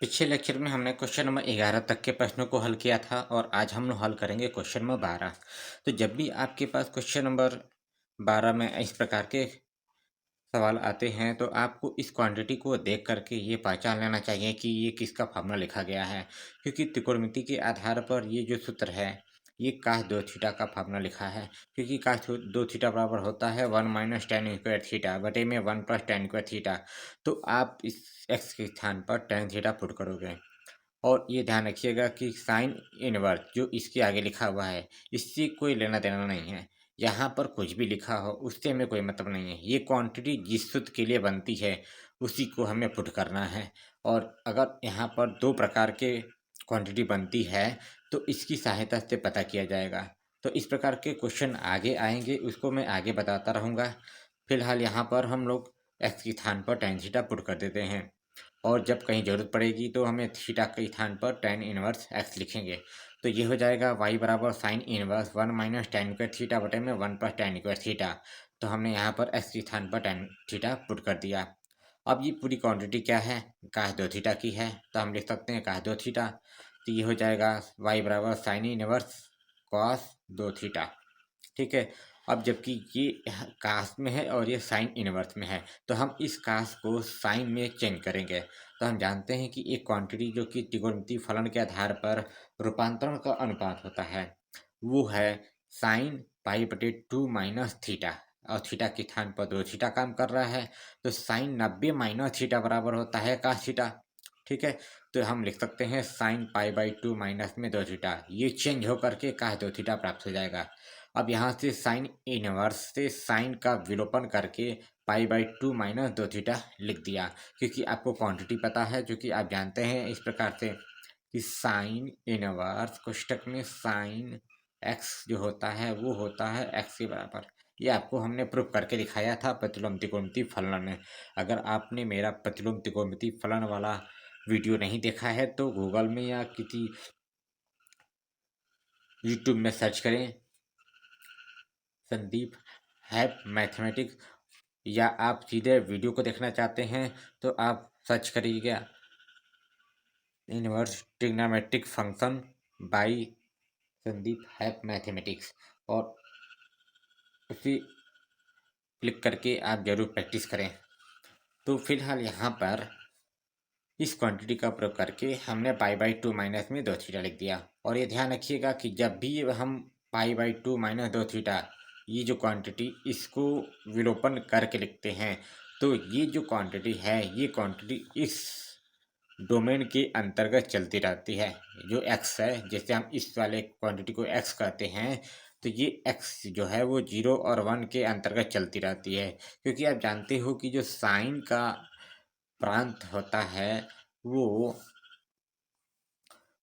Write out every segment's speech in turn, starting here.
पिछले लेक्चर में हमने क्वेश्चन नंबर 11 तक के प्रश्नों को हल किया था और आज हम लोग हल करेंगे क्वेश्चन नंबर 12। तो जब भी आपके पास क्वेश्चन नंबर 12 में इस प्रकार के सवाल आते हैं तो आपको इस क्वांटिटी को देख करके ये पहचान लेना चाहिए कि ये किसका फार्मूला लिखा गया है, क्योंकि त्रिकोणमिति के आधार पर ये जो सूत्र है ये काश दो थीटा का फार्मूला लिखा है। क्योंकि काश दो थीटा बराबर होता है 1 - tan² थीटा बटे में 1 + tan² थीटा। तो आप इस एक्स के स्थान पर tan थीटा पुट करोगे और ये ध्यान रखिएगा कि साइन इनवर्स जो इसके आगे लिखा हुआ है इससे कोई लेना देना नहीं है। यहाँ पर कुछ भी लिखा हो उससे हमें कोई मतलब नहीं है। ये क्वांटिटी जिस सूत्र के लिए बनती है उसी को हमें पुट करना है। और अगर यहाँ पर दो प्रकार के क्वांटिटी बनती है तो इसकी सहायता से पता किया जाएगा। तो इस प्रकार के क्वेश्चन आगे आएंगे, उसको मैं आगे बताता रहूँगा। फिलहाल यहाँ पर हम लोग एक्स के स्थान पर tan थीटा पुट कर देते हैं और जब कहीं ज़रूरत पड़ेगी तो हमें थीटा के स्थान पर tan इनवर्स x लिखेंगे। तो ये हो जाएगा y बराबर साइन इनवर्स 1 - tan² थीटा बटे में 1 + tan²थीटा। तो हमने यहाँ पर x के स्थान पर tan थीटा पुट कर दिया। अब ये पूरी क्वांटिटी क्या है, काश दो थीटा की है, तो हम लिख सकते हैं काश दो थीटा। तो ये हो जाएगा y बराबर साइन इनवर्स कॉस दो थीटा। ठीक है। अब जबकि ये काश में है और ये साइन इनवर्स में है तो हम इस काश को साइन में चेंज करेंगे। तो हम जानते हैं कि एक क्वांटिटी जो कि त्रिकोणमितीय फलन के आधार पर रूपांतरण का अनुपात होता है वो है साइन π/2 - थीटा। और थीटा के स्थान पर दो थीटा काम कर रहा है तो साइन 90 - थीटा बराबर होता है काश थीटा। ठीक है। तो हम लिख सकते हैं साइन π/2 माइनस में दो थीटा, ये चेंज होकर के काश दो थीटा प्राप्त हो जाएगा। अब यहाँ से साइन इनवर्स से साइन का विलोपन करके π/2 - दो थीटा लिख दिया, क्योंकि आपको क्वांटिटी पता है, जो कि आप जानते हैं इस प्रकार से कि साइन इनवर्स कोष्टक में साइन एक्स जो होता है वो होता है एक्स के बराबर। ये आपको हमने प्रूफ करके दिखाया था प्रतिलोम त्रिकोणमितीय फलन में। अगर आपने मेरा प्रतिलोम त्रिकोणमितीय फलन वाला वीडियो नहीं देखा है तो गूगल में या किसी यूट्यूब में सर्च करें संदीप हैप मैथमेटिक्स, या आप सीधे वीडियो को देखना चाहते हैं तो आप सर्च करिएगा inverse trigonometric function by Sandeep हैप मैथमेटिक्स और उसी क्लिक करके आप ज़रूर प्रैक्टिस करें। तो फिलहाल यहाँ पर इस क्वांटिटी का प्रयोग करके हमने π/2 माइनस में दो थीटा लिख दिया। और ये ध्यान रखिएगा कि जब भी हम π/2 - दो थीटा ये जो क्वांटिटी इसको विलोपन करके लिखते हैं तो ये जो क्वांटिटी है ये क्वांटिटी इस डोमेन के अंतर्गत चलती रहती है। जो x है, जैसे हम इस वाले क्वांटिटी को x कहते हैं तो ये x जो है वो 0 और 1 के अंतर्गत चलती रहती है। क्योंकि आप जानते हो कि जो साइन का प्रांत होता है वो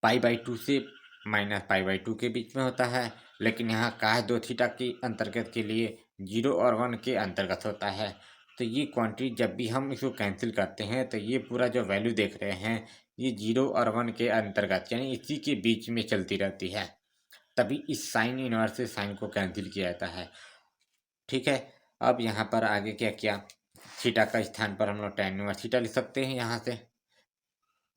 π/2 से -π/2 के बीच में होता है, लेकिन यहाँ काश दो थीटा के अंतर्गत के लिए 0 और 1 के अंतर्गत होता है। तो ये क्वांटिटी जब भी हम इसको कैंसिल करते हैं तो ये पूरा जो वैल्यू देख रहे हैं ये 0 और 1 के अंतर्गत यानी इसी के बीच में चलती रहती है। तभी इस साइन इनवर्स से साइन को कैंसिल किया जाता है। ठीक है। अब यहाँ पर आगे क्या किया, थीटा का स्थान पर हम लोग tan इनवर्स थीटा लिख सकते हैं यहाँ से।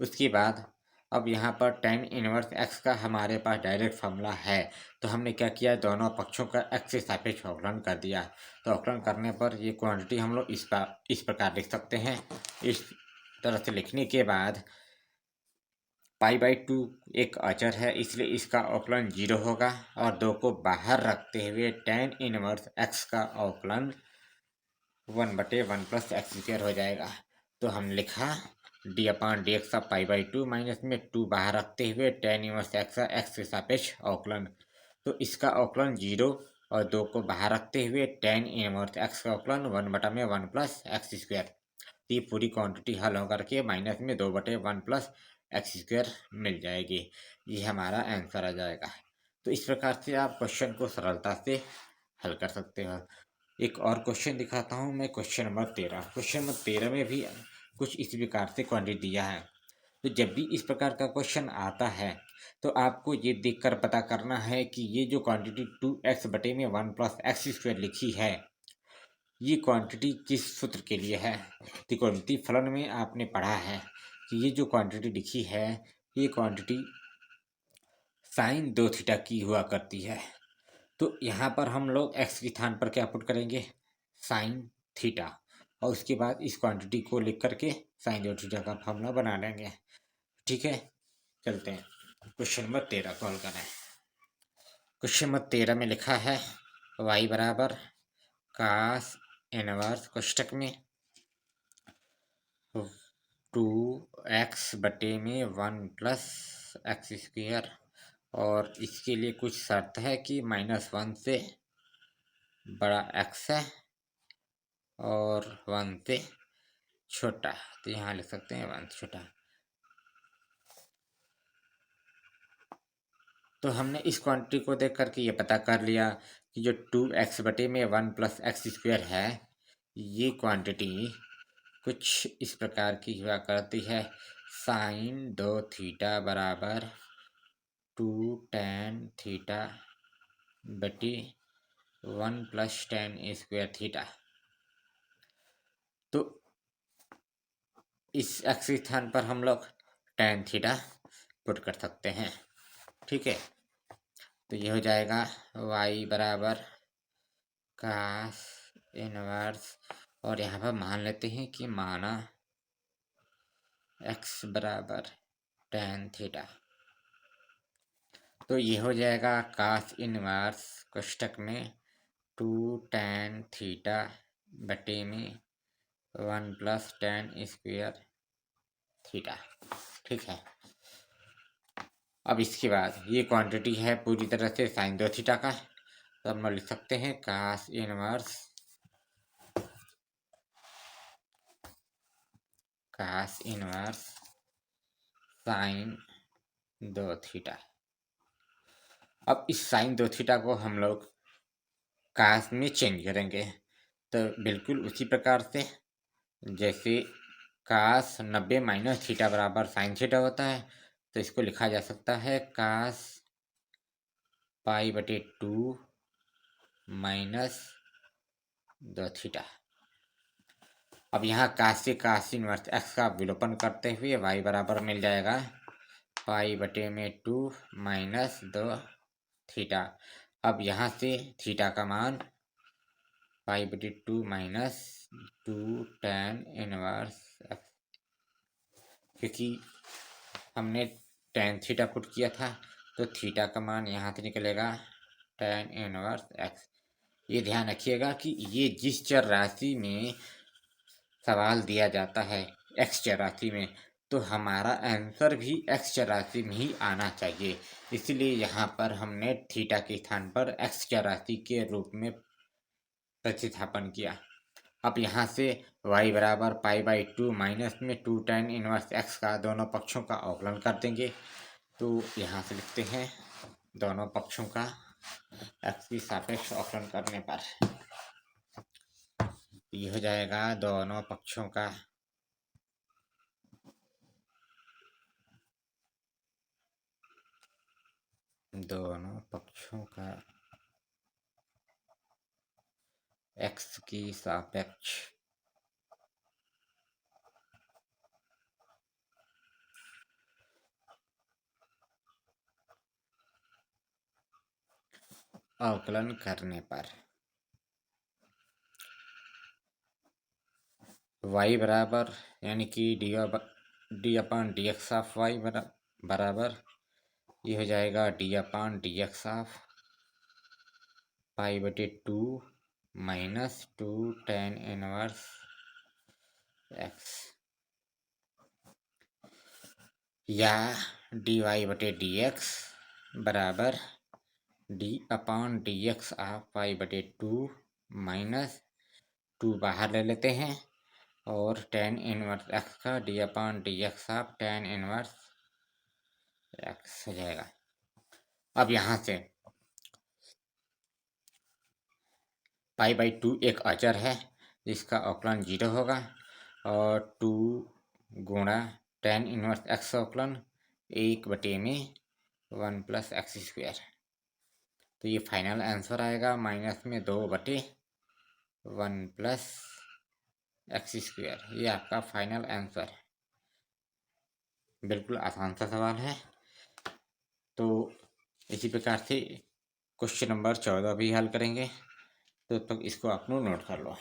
उसके बाद अब यहाँ पर tan इनवर्स x का हमारे पास डायरेक्ट फार्मूला है तो हमने क्या किया, दोनों पक्षों का x के सापेक्ष अवकलन कर दिया। तो अवकलन करने पर ये क्वांटिटी हम लोग इस प्रकार लिख सकते हैं। इस तरह से लिखने के बाद π/2 एक अचर है इसलिए इसका अवकलन 0 होगा और 2 को बाहर रखते हुए tan इनवर्स x का अवकलन 1/1 + x² हो जाएगा। तो हम लिखा d/dx का π/2 माइनस में 2 बाहर रखते हुए tan इनवर्स x का x के सापेक्ष अवकलन। तो इसका अवकलन 0 और 2 को बाहर रखते हुए tan इनवर्स x का अवकलन 1/1 + x²। तो ये पूरी क्वांटिटी हल होकर के माइनस में 2/1 + x² मिल जाएगी। ये हमारा आंसर आ जाएगा। तो इस प्रकार से आप क्वेश्चन को सरलता से हल कर सकते हो। एक और क्वेश्चन दिखाता हूँ मैं, क्वेश्चन नंबर 13। क्वेश्चन नंबर 13 में भी कुछ इस प्रकार से क्वांटिटी दिया है। तो जब भी इस प्रकार का क्वेश्चन आता है तो आपको ये देखकर पता करना है कि ये जो क्वांटिटी 2x बटे में 1 + x² लिखी है ये क्वांटिटी किस सूत्र के लिए है। त्रिकोणमितीय फलन में आपने पढ़ा है कि ये जो क्वांटिटी लिखी है ये क्वांटिटी साइन 2 थीटा की हुआ करती है। तो यहाँ पर हम लोग x के स्थान पर क्या पुट करेंगे, साइन थीटा, और उसके बाद इस क्वांटिटी को लिख करके साइन 2 थीटा का फॉर्मूला बना लेंगे। ठीक है, चलते हैं क्वेश्चन नंबर 13 को हल करें। क्वेश्चन नंबर 13 में लिखा है y बराबर कास इनवर्स कोष्टक में 2x बटे में 1 प्लस एक्स स्क्वायर, और इसके लिए कुछ शर्त है कि -1 से बड़ा x है और 1 से छोटा, तो यहाँ लिख सकते हैं 1 से छोटा। तो हमने इस क्वांटिटी को देख करके ये पता कर लिया कि जो 2x बटे में 1 प्लस एक्स स्क्वायर है, ये क्वांटिटी कुछ इस प्रकार की हुआ करती है, साइन 2 थीटा बराबर 2 tan थीटा बटी 1 प्लस tan स्क्वायर थीटा। तो इस एक्स स्थान पर हम लोग tan थीटा पुट कर सकते हैं। ठीक है, तो ये हो जाएगा y बराबर कास इनवर्स, और यहाँ पर मान लेते हैं कि माना x बराबर tan थीटा, तो ये हो जाएगा कास इनवर्स कोष्टक में 2 tan थीटा बटे में 1 प्लस tan स्क्वायर थीटा। ठीक है, अब इसके बाद ये क्वांटिटी है पूरी तरह से साइन 2 थीटा का, तो हम लिख सकते हैं कास इनवर्स साइन 2 थीटा। अब इस साइन 2 थीटा को हम लोग कास में चेंज करेंगे, तो बिल्कुल उसी प्रकार से जैसे कास 90 माइनस थीटा बराबर साइन थीटा होता है, तो इसको लिखा जा सकता है कास पाई बटे 2 माइनस 2 थीटा। अब यहाँ कास से कास इनवर्स एक्स का विलोपन करते हुए y बराबर मिल जाएगा पाई बटे में 2 माइनस 2 थीटा। अब यहाँ से थीटा का मान पाई बटे 2 माइनस 2 tan इनवर्स एक्स, क्योंकि हमने tan थीटा पुट किया था, तो थीटा का मान यहाँ से निकलेगा tan इनवर्स एक्स। ये ध्यान रखिएगा कि ये जिस चर राशि में सवाल दिया जाता है एक्स चर राशि में, तो हमारा आंसर भी एक्स चर राशि में ही आना चाहिए, इसलिए यहाँ पर हमने थीटा के स्थान पर एक्स चर राशि के रूप में प्रतिस्थापन किया। अब यहाँ से y बराबर पाई बाई 2 माइनस में 2 tan इनवर्स x का दोनों पक्षों का अवकलन कर देंगे, तो यहाँ से लिखते हैं दोनों पक्षों का x की सापेक्ष अवकलन करने पर ये हो जाएगा दोनों पक्षों का x की सापेक्ष अवकलन करने पर y बराबर यानी कि d upon d x of y बराबर ये हो जाएगा d upon d x of pi बटे 2 माइनस 2 tan इनवर्स एक्स, या डी वाई बटे डी एक्स बराबर d upon d x of pi बटे 2 माइनस 2 बाहर ले लेते हैं, और tan इनवर्स एक्स का D upon d x of tan inverse x हो जाएगा। अब यहाँ से पाई बाई 2 एक अचर है जिसका अवकलन 0 होगा, और 2 गुणा tan इनवर्स एक्स का अवकलन 1 बटे में 1 प्लस एक्स स्क्वायर, तो ये फाइनल आंसर आएगा माइनस में 2 बटे 1 प्लस एक्स स्क्वायर। ये आपका फाइनल आंसर है। बिल्कुल आसान सा सवाल है। तो इसी प्रकार से क्वेश्चन नंबर 14 भी हल करेंगे, तो तब इसको आप लोग नोट कर लो।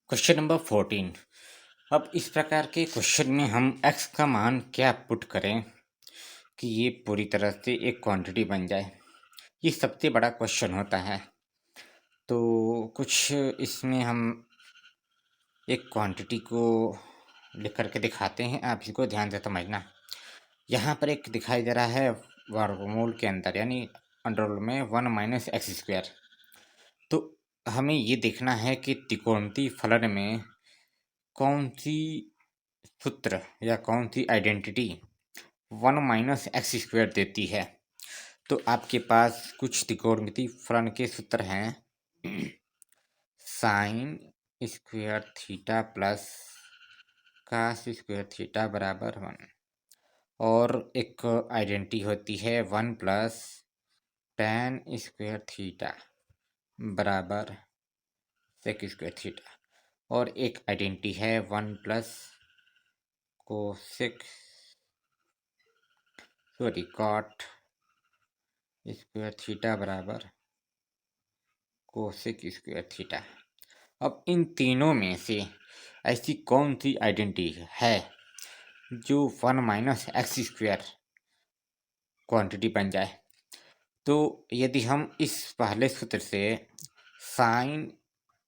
Question number 14। अब इस प्रकार के क्वेश्चन में हम x का मान क्या पुट करें कि ये पूरी तरह से एक क्वांटिटी बन जाए, ये सबसे बड़ा क्वेश्चन होता है। तो कुछ इसमें हम एक क्वांटिटी को लिख करके दिखाते हैं, आप इसको ध्यान से समझना। यहाँ पर एक दिखाई दे रहा है वर्गमूल के अंदर, यानी अंडररूट में 1 - x²। तो हमें ये देखना है कि त्रिकोणमितीय फलन में कौन सी सूत्र या कौन सी आइडेंटिटी 1 - x² देती है। तो आपके पास कुछ त्रिकोणमितीय फलन के सूत्र हैं। Sine square theta plus cos square theta बराबर 1, और एक आइडेंटिटी होती है 1 + tan² थीटा बराबर sec² थीटा, और एक आइडेंटिटी है 1 + cot² थीटा बराबर cosec² थीटा। अब इन तीनों में से ऐसी कौन सी आइडेंटिटी है जो 1 - x² क्वांटिटी बन जाए। तो यदि हम इस पहले सूत्र से साइन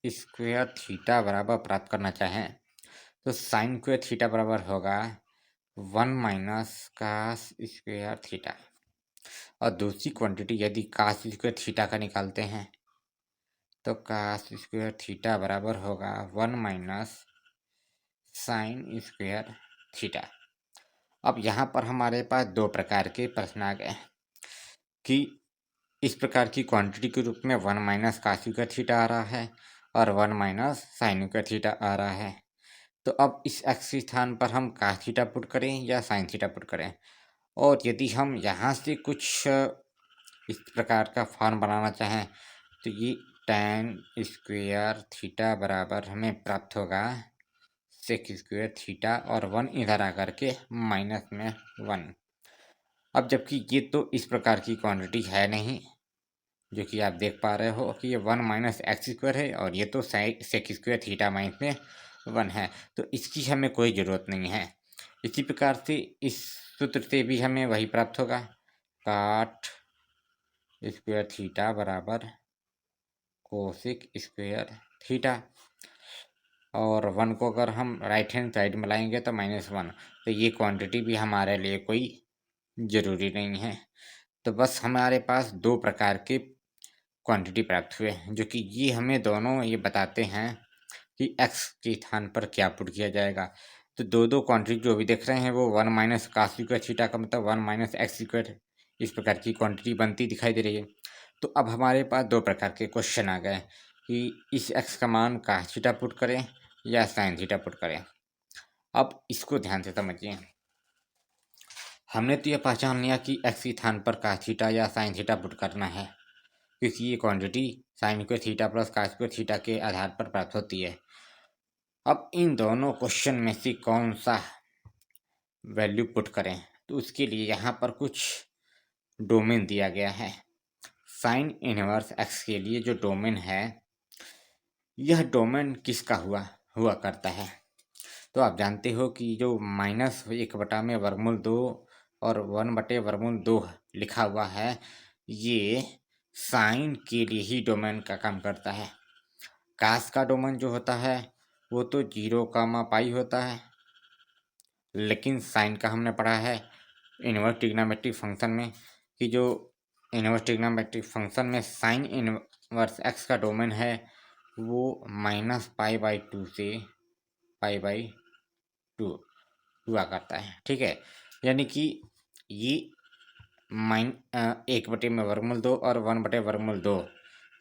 स्क्वायर थीटा बराबर प्राप्त करना चाहें, तो साइन स्क्वायर थीटा बराबर होगा 1 - cos² थीटा, और दूसरी क्वांटिटी यदि कास स्क्वायर थीटा का निकालते हैं तो cos² थीटा बराबर होगा 1 - sin² थीटा। अब यहाँ पर हमारे पास दो प्रकार के प्रश्न आ गए कि इस प्रकार की क्वांटिटी के रूप में 1 - cos² थीटा आ रहा है और 1 - sin² थीटा आ रहा है। तो अब इस x के स्थान पर हम cos थीटा पुट करें या sin थीटा पुट करें, और यदि हम यहाँ से कुछ इस प्रकार का फॉर्म बनाना चाहें तो ये tan² थीटा बराबर हमें प्राप्त होगा sec² थीटा, और 1 इधर आकर के -1। अब जबकि ये तो इस प्रकार की क्वांटिटी है नहीं, जो कि आप देख पा रहे हो कि ये 1 - x² है, और ये तो sec² थीटा -1 है, तो इसकी हमें कोई ज़रूरत नहीं है। इसी प्रकार से इस सूत्र से भी हमें वही प्राप्त होगा, cot² थीटा बराबर cosec² थीटा, और 1 को अगर हम राइट हैंड साइड में लाएंगे तो -1। तो ये क्वांटिटी भी हमारे लिए कोई ज़रूरी नहीं है। तो बस हमारे पास दो प्रकार के क्वांटिटी प्राप्त हुए, जो कि ये हमें दोनों ये बताते हैं कि x के स्थान पर क्या पुट किया जाएगा। तो दो क्वांटिटी जो भी देख रहे हैं वो 1 - cos² थीटा का मतलब 1 - x², इस प्रकार की क्वांटिटी बनती दिखाई दे रही है। तो अब हमारे पास दो प्रकार के क्वेश्चन आ गए कि इस x का मान cos थीटा पुट करें या sin थीटा पुट करें। अब इसको ध्यान से समझिए। हमने तो यह पहचान लिया कि x के स्थान पर cos थीटा या sin थीटा पुट करना है, क्योंकि ये quantity sin² theta plus cos² theta के आधार पर प्राप्त होती है। अब इन दोनों क्वेश्चन में से कौन सा वैल्यू पुट करें, तो उसके लिए यहाँ पर कुछ डोमेन दिया गया है। साइन इनवर्स x के लिए जो डोमेन है, यह डोमेन किसका हुआ करता है। तो आप जानते हो कि जो -1/√2 और 1/√2 लिखा हुआ है, ये साइन के लिए ही डोमेन का काम करता है। कास का डोमेन जो होता है वो तो 0, होता है, लेकिन साइन का हमने पढ़ा है इनवर्स ट्रिग्नोमेट्रिक फंक्शन में कि जो इनवर्स ट्रिग्नोमेट्रिक फंक्शन में साइन इनवर्स x का डोमेन है वो -π/2 से π/2 हुआ करता है। ठीक है, यानी कि ये 1/√2 और 1/√2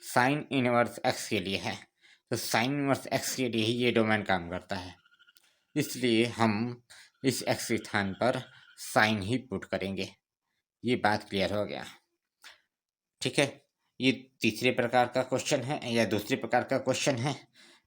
साइन इनवर्स x के लिए है। तो साइन इनवर्स x के लिए ही ये डोमेन काम करता है, इसलिए हम इस x के स्थान पर साइन ही पुट करेंगे। ये बात क्लियर हो गया। ठीक है, ये तीसरे प्रकार का क्वेश्चन है या दूसरे प्रकार का क्वेश्चन है।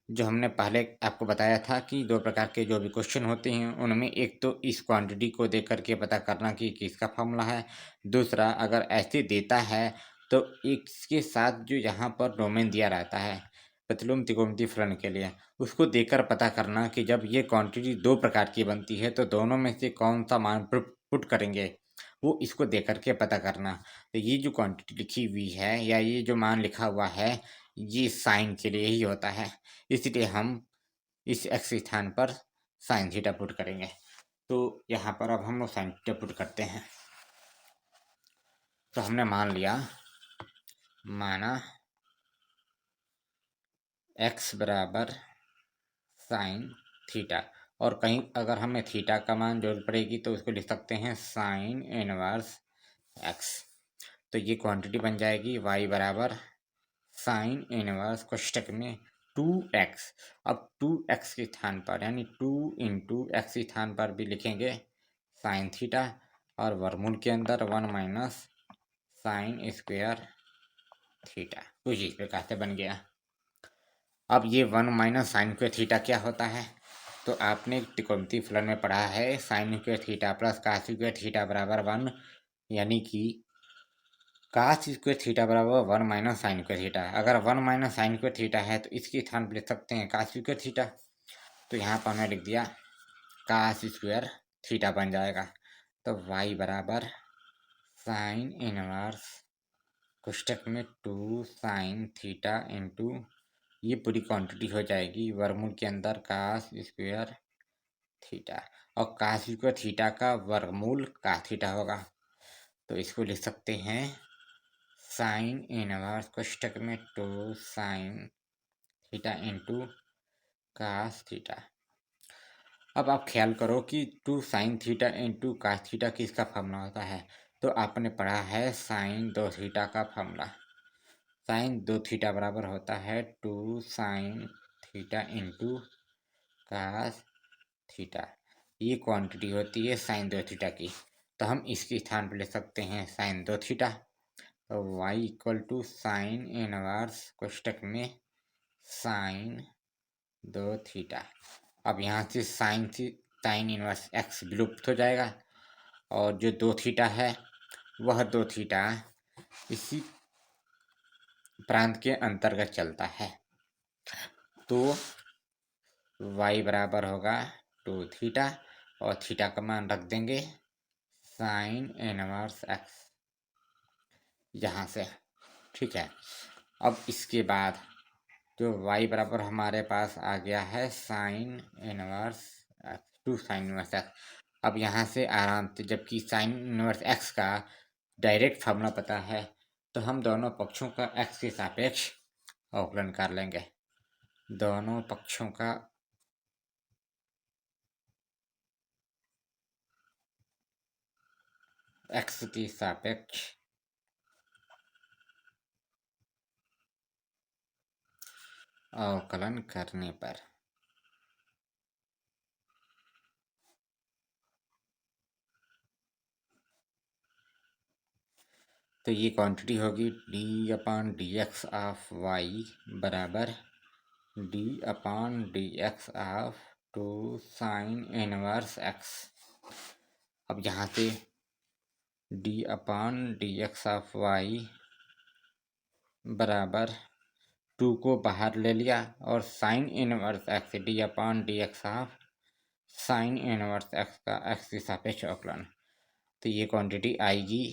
जो हमने पहले आपको बताया था कि दो प्रकार के जो भी क्वेश्चन होते हैं उनमें एक तो इस क्वांटिटी को देख करके पता करना कि किसका फॉर्मूला है, दूसरा अगर ऐसे देता है तो इसके साथ जो यहाँ पर डोमेन दिया रहता है प्रतिलोम त्रिकोणमितीय फलन के लिए, उसको देखकर पता करना कि जब ये क्वांटिटी दो प्रकार की बनती है तो दोनों में से कौन सा मान पुट करेंगे, वो इसको देख करके पता करना। तो ये जो क्वांटिटी लिखी हुई है या ये जो मान लिखा हुआ है ये साइन के लिए ही होता है, इसलिए हम इस एक्स स्थान पर साइन थीटा पुट करेंगे। तो यहाँ पर अब हम लोग साइन थीटा पुट करते हैं। तो हमने मान लिया, माना x बराबर साइन थीटा, और कहीं अगर हमें थीटा का मान जरूरत पड़ेगी तो उसको लिख सकते हैं साइन इनवर्स x। तो ये क्वांटिटी बन जाएगी y बराबर साइन इनवर्स कोष्टक में 2x। अब 2x के स्थान पर यानी 2 इंटू एक्स स्थान पर भी लिखेंगे साइन थीटा, और वर्गमूल के अंदर 1 माइनस साइन स्क्वायर थीटा। कुछ इस प्रकार से बन गया। अब ये 1 माइनस साइन स्क्वायर थीटा क्या होता है, तो आपने त्रिकोणमितीय फलन में पढ़ा है sine square theta plus cos square theta बराबर 1, यानी कि कास स्क्वायर थीटा बराबर 1 माइनस साइन स्क्वायर थीटा। अगर 1 माइनस साइन स्क्वायर थीटा है तो इसके स्थान पर लिख सकते हैं कास स्क्वायर थीटा। तो यहाँ पर हमने लिख दिया कास स्क्वायर थीटा बन जाएगा। तो y बराबर साइन इनवर्स कोष्टक में 2 साइन थीटा इंटू ये पूरी क्वांटिटी हो जाएगी वर्गमूल के अंदर कास स्क्वायर थीटा, और कास स्क्वायर थीटा का वर्गमूल कास थीटा होगा। तो इसको लिख सकते हैं साइन इनवर्स कोष्टक में 2 sine theta into cos theta. अब आप ख्याल करो कि 2 sine theta into cos theta किसका फॉर्मूला होता है, तो आपने पढ़ा है साइन 2 थीटा का फॉर्मूला। साइन 2 थीटा बराबर होता है 2 sine theta into cos theta. ये क्वांटिटी होती है साइन 2 थीटा की। तो हम इसके स्थान पर ले सकते हैं साइन 2 थीटा। तो y equal to sine inverse कोष्टक में साइन 2 थीटा। अब यहाँ से साइन इनवर्स x विलुप्त हो जाएगा, और जो 2 थीटा है वह 2 थीटा इसी प्रांत के अंतर्गत चलता है। तो y बराबर होगा 2 थीटा, और थीटा का मान रख देंगे साइन इनवर्स x यहाँ से। ठीक है। अब इसके बाद जो y बराबर हमारे पास आ गया है sine inverse x, 2 sine inverse x। अब यहाँ से आराम से, जबकि साइन इनवर्स x का डायरेक्ट फार्मूला पता है, तो हम दोनों पक्षों का x के सापेक्ष अवकलन कर लेंगे। दोनों पक्षों का x के सापेक्ष अवकलन करने पर तो ये क्वांटिटी होगी d upon d x of y बराबर d upon d x of 2 sine inverse x. अब यहाँ से d upon d x of y बराबर 2 को बाहर ले लिया, और sine inverse x d upon d x of sine inverse x का एक्स के सापेक्ष अवकलन। तो ये क्वांटिटी आएगी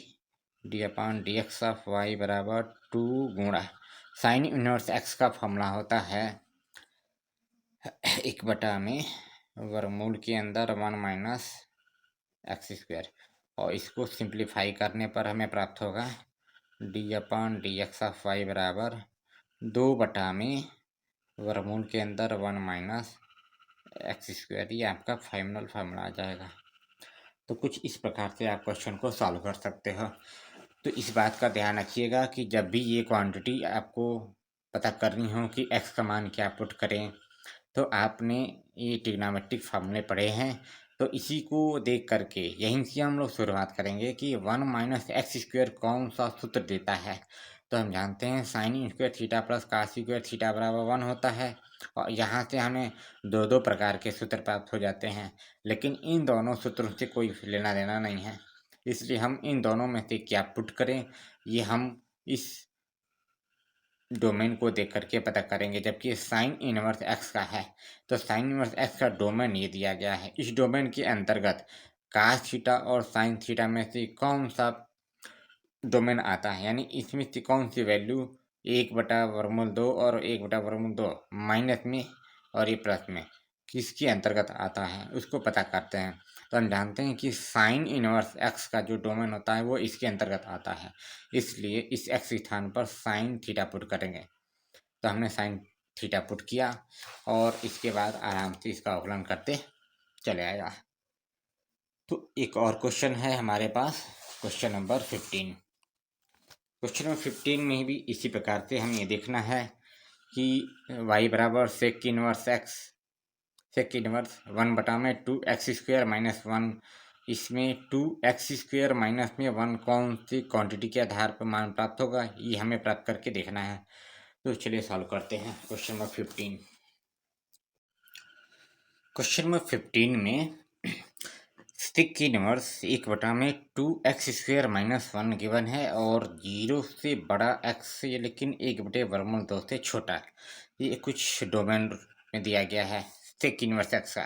d upon d x of y बराबर 2 गुणा साइन इनवर्स एक्स का फॉर्मूला होता है 1 में वर्गमूल के अंदर 1 माइनस एक्स स्क्वायर, और इसको सिंप्लीफाई करने पर हमें प्राप्त होगा d upon d x of y बराबर 2 में वर्गमूल के अंदर 1 माइनस एक्स स्क्वायर। ये आपका फाइनल फार्मूला आ जाएगा। तो कुछ इस प्रकार से आप क्वेश्चन को सॉल्व कर सकते हो। तो इस बात का ध्यान रखिएगा कि जब भी ये क्वांटिटी आपको पता करनी हो कि x का मान क्या पुट करें, तो आपने ये ट्रिग्नोमेट्रिक फार्मूले पढ़े हैं, तो इसी को देख करके यहीं से हम लोग शुरुआत करेंगे कि 1 माइनस एक्स स्क्वायर कौन सा सूत्र देता है। तो हम जानते हैं sine square theta plus cos square theta बराबर 1 होता है, और यहाँ से हमें दो दो प्रकार के सूत्र प्राप्त हो जाते हैं, लेकिन इन दोनों सूत्रों से कोई लेना देना नहीं है, इसलिए हम इन दोनों में से क्या पुट करें ये हम इस डोमेन को देख करके पता करेंगे। जबकि साइन इनवर्स एक्स का है, तो साइन इनवर्स एक्स का डोमेन ये दिया गया है। इस डोमेन के अंतर्गत कास थीटा और साइन थीटा में से कौन सा डोमेन आता है, यानी इसमें से कौन सी वैल्यू 1/वर्गमूल 2 और 1/वर्गमूल 2 माइनस में और ये प्लस में किसके अंतर्गत आता है उसको पता करते हैं। तो हम जानते हैं कि साइन इनवर्स एक्स का जो डोमेन होता है वो इसके अंतर्गत आता है, इसलिए इस एक्स स्थान पर साइन थीटा पुट करेंगे। तो हमने साइन थीटा पुट किया और इसके बाद आराम से इसका अवकलन करते चले आएगा। तो एक और क्वेश्चन है हमारे पास, क्वेश्चन नंबर 15। क्वेश्चन नंबर 15 में भी इसी प्रकार से हमें ये देखना है कि y बराबर sec inverse x, sec inverse 1/2x² - 1, इसमें 2x² - 1 कौन सी क्वांटिटी के आधार पर मान प्राप्त होगा ये हमें प्राप्त करके देखना है। तो चलिए सॉल्व करते हैं क्वेश्चन नंबर 15। क्वेश्चन नंबर 15 में सेक इनवर्स 1/2x² - 1 गिवन है और 0 से बड़ा x से लेकिन 1/वर्गमूल 2 से छोटा, ये कुछ डोमेन में दिया गया है सेक इनवर्स एक्स का।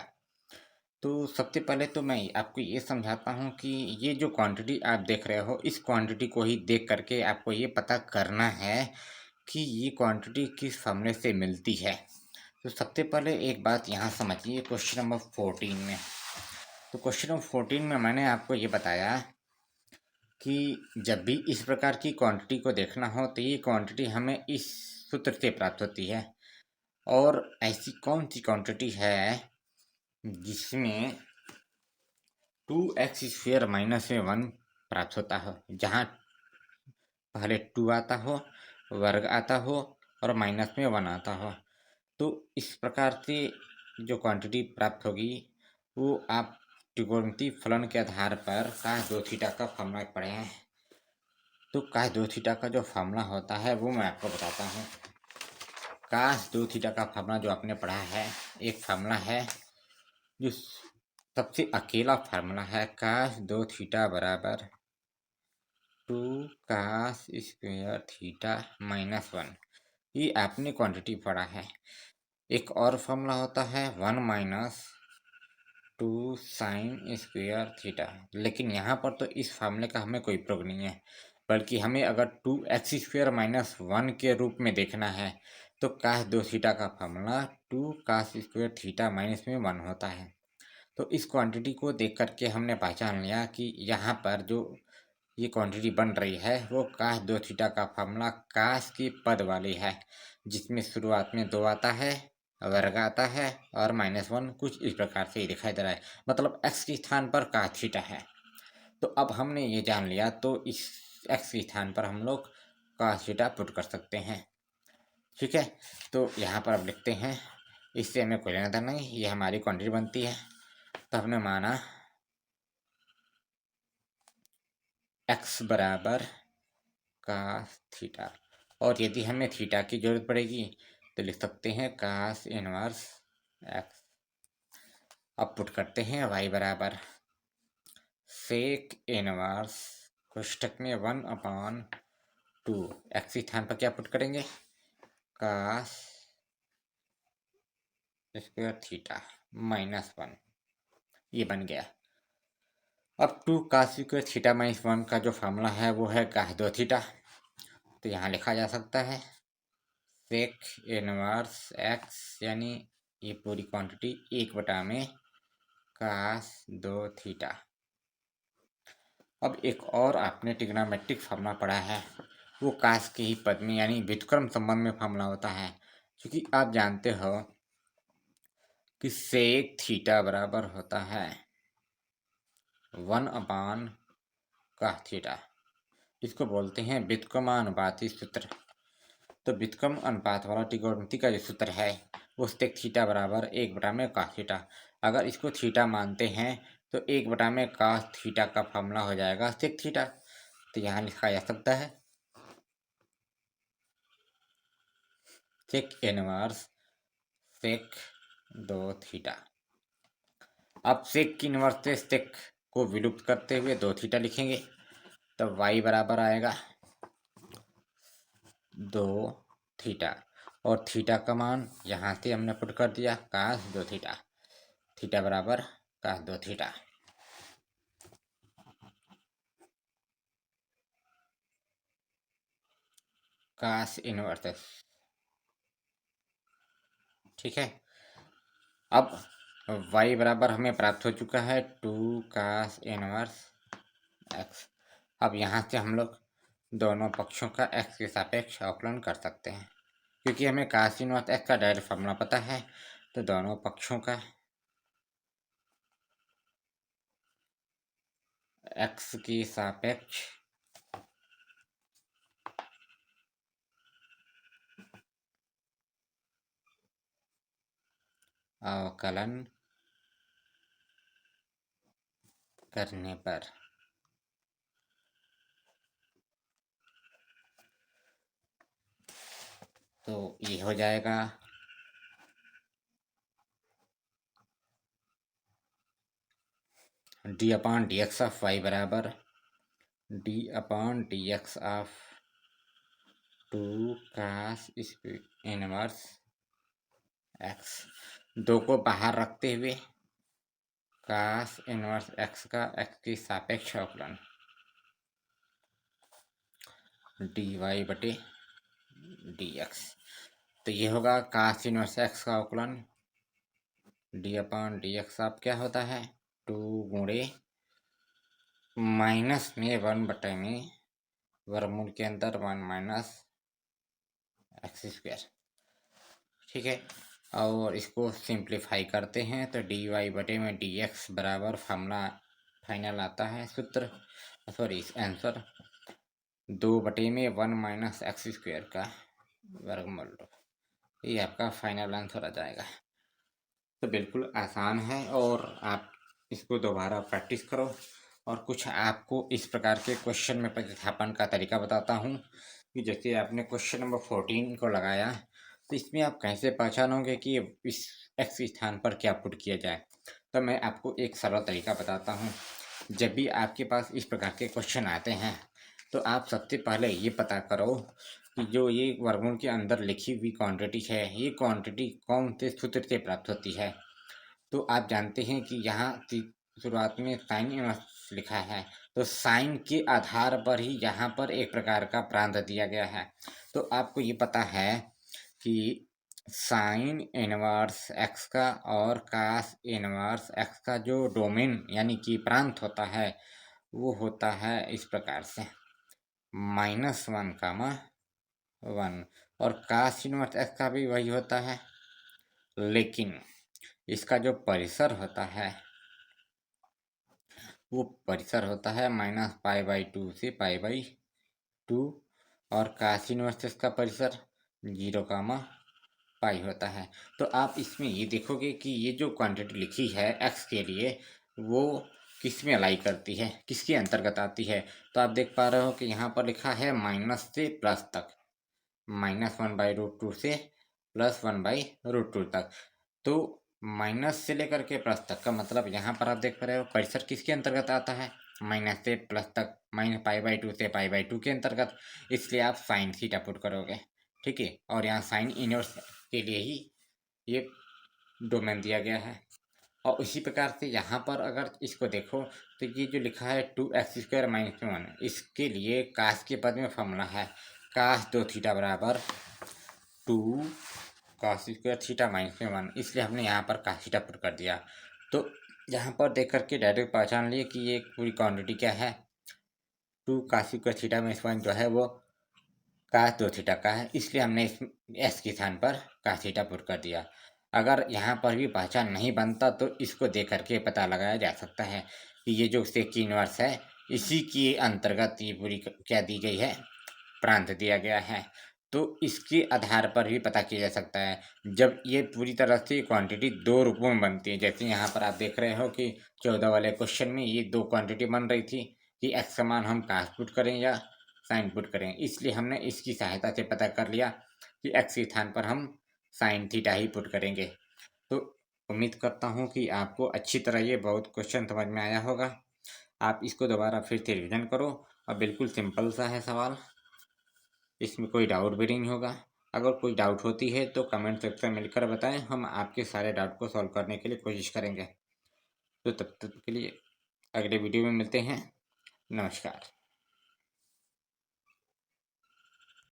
तो सबसे पहले तो मैं आपको ये समझाता हूँ कि ये जो क्वांटिटी आप देख रहे हो इस क्वांटिटी को ही देख करके आपको ये पता करना है कि ये क्वांटिटी किस फॉर्मूले से मिलती है। तो सबसे पहले एक बात यहाँ समझिए क्वेश्चन नंबर 14 में। तो क्वेश्चन नंबर 14 में मैंने आपको ये बताया कि जब भी इस प्रकार की क्वांटिटी को देखना हो तो ये क्वांटिटी हमें इस सूत्र से प्राप्त होती है। और ऐसी कौन सी क्वांटिटी है जिसमें 2x² - 1 प्राप्त होता हो, जहाँ पहले 2 आता हो, वर्ग आता हो और माइनस में 1 आता हो। तो इस प्रकार से जो क्वांटिटी प्राप्त होगी वो आप त्रिकोणमितीय फलन के आधार पर cos 2 थीटा का फॉर्मूला पढ़े हैं। तो cos 2 थीटा का जो फॉर्मूला होता है वो मैं आपको बताता हूँ। cos 2 थीटा का फॉर्मूला जो आपने पढ़ा है, एक फॉर्मूला है जो सबसे अकेला फार्मूला है, cos 2 थीटा बराबर 2 cos² थीटा -1। ये आपने क्वांटिटी पढ़ा है। एक और फार्मूला होता है 1 - 2 sin² थीटा, लेकिन यहाँ पर तो इस फार्मूले का हमें कोई प्रयोग नहीं है, बल्कि हमें अगर 2x² - 1 के रूप में देखना है तो cos 2 थीटा का फार्मूला 2 cos² थीटा -1 होता है। तो इस क्वांटिटी को देख करके हमने पहचान लिया कि यहाँ पर जो ये क्वांटिटी बन रही है वो cos 2 थीटा का फार्मूला cos की पद वाली है, जिसमें शुरुआत में 2 आता है, वर्ग आता है और -1 कुछ इस प्रकार से ही दिखाई दे रहा है, मतलब x के स्थान पर cos थीटा है। तो अब हमने ये जान लिया तो इस x के स्थान पर हम लोग cos थीटा पुट कर सकते हैं। ठीक है, तो यहाँ पर अब लिखते हैं, इससे हमें कोई लेना देना नहीं, ये हमारी क्वांटिटी बनती है। तो हमने माना x बराबर cos थीटा, और यदि हमें थीटा की जरूरत पड़ेगी तो लिख सकते हैं cos इनवर्स x। अब पुट करते हैं y बराबर सेक इनवर्स कोष्ठक में 1/2, x स्थान पर क्या पुट करेंगे cos स्क्वायर थीटा -1, ये बन गया। अब 2 cos स्क्वायर थीटा -1 का जो फार्मूला है वो है cos 2 थीटा, तो यहाँ लिखा जा सकता है सेक इनवर्स x, यानी ये पूरी क्वांटिटी 1 cos 2 थीटा। अब एक और आपने ट्रिग्नोमेट्रिक फार्मूला पढ़ा है, वो cos के ही पद में यानी व्युत्क्रम संबंध में फार्मूला होता है। क्योंकि आप जानते हो कि सेक थीटा बराबर होता है 1/cos थीटा, इसको बोलते हैं व्युत्क्रमानुपाती सूत्र। तो व्युत्क्रम अनुपात वाला त्रिकोणमिति का जो सूत्र है वो सेक थीटा बराबर 1/cos थीटा। अगर इसको थीटा मानते हैं तो 1/cos थीटा का फॉर्मूला हो जाएगा सेक थीटा। तो यहाँ लिखा जा सकता है सेक इनवर्स सेक 2 थीटा। अब सेक की इन्वर्स से सेक को विलुप्त करते हुए 2 थीटा लिखेंगे, तो y बराबर आएगा 2 थीटा, और थीटा का मान यहाँ से हमने पुट कर दिया कास 2 थीटा। थीटा बराबर कास 2 थीटा। कास इनवर्स, ठीक है। अब y बराबर हमें प्राप्त हो चुका है 2 कास इनवर्स x। अब यहाँ से हम लोग दोनों पक्षों का x के सापेक्ष अवकलन कर सकते हैं, क्योंकि हमें कास इनवर्स x का डायरेक्ट फॉर्मूला पता है। तो दोनों पक्षों का x के सापेक्ष अवकलन करने पर तो ये हो जाएगा d upon d x of y बराबर d upon d x of 2 cos inverse x. दो को बाहर रखते हुए कास इनवर्स एक्स का एक्स की सापेक्ष अवकलन डी वाई बटे डी एक्स। तो ये होगा कास इनवर्स एक्स का अवकलन d upon d x of क्या होता है 2 गुणे माइनस में 1 बटे में वर्गमूल के अंदर 1 माइनस एक्स स्क्वायर, ठीक है। और इसको सिंप्लीफाई करते हैं तो डी वाई बटे में डी एक्स बराबर फॉर्मूला फाइनल आता है सूत्र, सॉरी आंसर 2 बटे में 1 माइनस एक्स स्क्वायर का वर्गमूल। ये आपका फाइनल आंसर आ जाएगा। तो बिल्कुल आसान है और आप इसको दोबारा प्रैक्टिस करो। और कुछ आपको इस प्रकार के क्वेश्चन में प्रतिस्थापन का तरीका बताता हूँ कि जैसे आपने क्वेश्चन नंबर 14 को लगाया, तो इसमें आप कैसे पहचानोगे कि इस एक्स स्थान पर क्या पुट किया जाए। तो मैं आपको एक सरल तरीका बताता हूँ। जब भी आपके पास इस प्रकार के क्वेश्चन आते हैं तो आप सबसे पहले ये पता करो कि जो ये वर्गमूल के अंदर लिखी हुई क्वांटिटी है, ये क्वांटिटी कौन से सूत्र से प्राप्त होती है। तो आप जानते हैं कि यहाँ शुरुआत में साइन इनवर्स लिखा है, तो साइन के आधार पर ही यहाँ पर एक प्रकार का प्रांत दिया गया है। तो आपको ये पता है कि साइन इनवर्स एक्स का और कास इनवर्स एक्स का जो डोमेन यानी कि प्रांत होता है वो होता है इस प्रकार से -1, और कास इनवर्स एक्स का भी वही होता है, लेकिन इसका जो परिसर होता है वो परिसर होता है -π/2 से π/2, और कास इनवर्स एक्स का परिसर 0, पाई होता है। तो आप इसमें ये देखोगे कि ये जो क्वांटिटी लिखी है एक्स के लिए वो किस में अलाई करती है, किसके अंतर्गत आती है। तो आप देख पा रहे हो कि यहाँ पर लिखा है माइनस से प्लस तक, -1/√2 से +1/√2 तक। तो माइनस से लेकर के प्लस तक का मतलब यहाँ पर आप देख पा रहे हो परिसर किसके अंतर्गत आता है, माइनस से प्लस तक, -π/2 से π/2 के अंतर्गत। इसलिए आप साइन थीटा पुट करोगे, ठीक है। और यहाँ साइन इनवर्स के लिए ही ये डोमेन दिया गया है। और उसी प्रकार से यहाँ पर अगर इसको देखो तो ये जो लिखा है 2x² - 1, इसके लिए कास के पद में फॉर्मूला है कास 2 थीटा बराबर 2 cos² थीटा -1, इसलिए हमने यहाँ पर कास थीटा पुट कर दिया। तो यहाँ पर देख करके डायरेक्ट पहचान लिए कि ये पूरी क्वांटिटी क्या है, 2 cos² थीटा -1 जो है वो कास 2 थीटा का है, इसलिए हमने इस एस के स्थान पर कास थीटा पुट कर दिया। अगर यहाँ पर भी पहचान नहीं बनता तो इसको देख करके पता लगाया जा सकता है कि ये जो सेक की इनवर्स है इसी के अंतर्गत ये पूरी क्या दी गई है, प्रांत दिया गया है। तो इसके आधार पर भी पता किया जा सकता है जब ये पूरी तरह से क्वांटिटी दो रूपों में बनती है। जैसे यहाँ पर आप देख रहे हो कि 14 वाले क्वेश्चन में ये दो क्वांटिटी बन रही थी कि एक्स का मान हम कास पुट करें या साइन पुट करें, इसलिए हमने इसकी सहायता से पता कर लिया कि एक्स के स्थान पर हम साइन थीटा ही पुट करेंगे। तो उम्मीद करता हूँ कि आपको अच्छी तरह ये बहुत क्वेश्चन समझ में आया होगा। आप इसको दोबारा फिर से रिविजन करो और बिल्कुल सिंपल सा है सवाल, इसमें कोई डाउट भी नहीं होगा। अगर कोई डाउट होती है तो कमेंट सेक्शन में लिखकर बताएं, हम आपके सारे डाउट को सॉल्व करने के लिए कोशिश करेंगे। तो तब तक के लिए अगले वीडियो में मिलते हैं। नमस्कार।